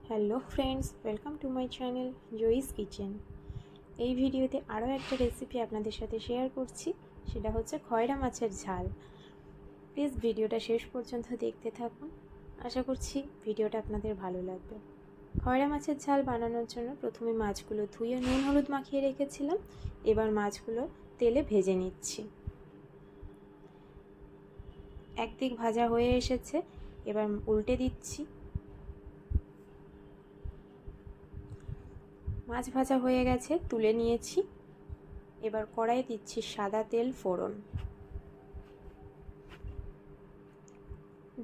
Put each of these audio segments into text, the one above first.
Hello friends, welcome to my channel Joyee's kitchen. এই ভিডিওতে আরও একটা রেসিপি আপনাদের সাথে শেয়ার করছি, সেটা হচ্ছে খয়রা মাছের ঝাল। প্লিজ ভিডিওটা শেষ পর্যন্ত দেখতে থাকুন, আশা করছি ভিডিওটা আপনাদের ভালো লাগবে। খয়রা মাছের ঝাল বানানোর জন্য প্রথমে মাছগুলো ধুয়ে নুন হলুদ মাখিয়ে রেখেছিলাম। এবার মাছগুলো তেলে ভেজে নিচ্ছি। একদিক ভাজা হয়ে এসেছে, এবার উল্টে দিচ্ছি। মাছ ভাজা হয়ে গেছে, তুলে নিয়েছি। এবার কড়াইয়ে দিচ্ছি সাদা তেল ফোড়ন,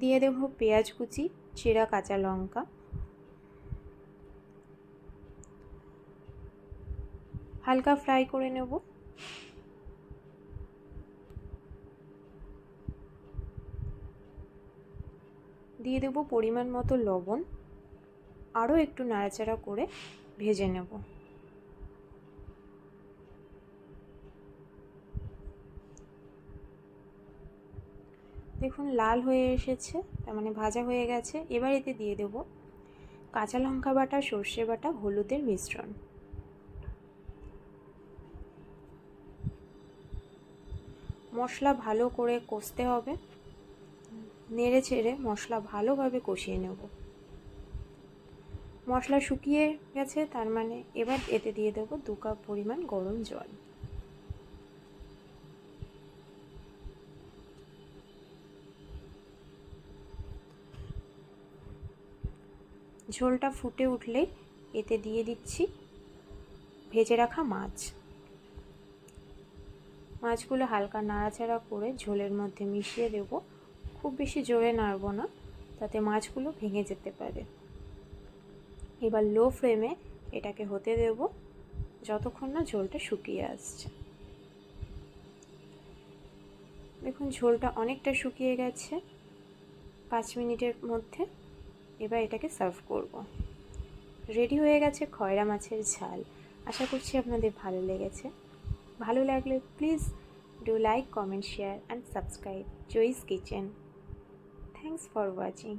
দিয়ে দেব পেঁয়াজ কুচি, চিরা কাঁচা লঙ্কা, হালকা ফ্রাই করে নেব। দিয়ে দেব পরিমাণ মতো লবণ, আরও একটু নাড়াচাড়া করে ভেজে নেব। দেখুন লাল হয়ে এসেছে, তার মানে ভাজা হয়ে গেছে। এবার এতে দিয়ে দেব কাঁচা লঙ্কা বাটা, সর্ষে বাটা, হলুদের মিশ্রণ। মশলা ভালো করে কষতে হবে, নেড়ে ছেড়ে মশলা ভালোভাবে কষিয়ে নেব। মশলা শুকিয়ে গেছে, তার মানে এবার এতে দিয়ে দেবো 2 কাপ পরিমাণ গরম জল। ঝোলটা ফুটে উঠলেই এতে দিয়ে দিচ্ছি ভেজে রাখা মাছ। মাছগুলো হালকা নাড়াচাড়া করে ঝোলের মধ্যে মিশিয়ে দেব। খুব বেশি জোরে নাড়ব না, তাতে মাছগুলো ভেঙে যেতে পারে। এবার লো ফ্লেমে এটাকে হতে দেব যতক্ষণ না ঝোলটা শুকিয়ে আসছে। দেখুন ঝোলটা অনেকটা শুকিয়ে গেছে 5 মিনিটের মধ্যে। এবার এটাকে সার্ভ করব। রেডি হয়ে গেছে খয়রা মাছের ঝাল। আশা করছি আপনাদের ভালো লেগেছে। ভালো লাগলে please do like, comment, share and subscribe Joyee's kitchen. Thanks for watching.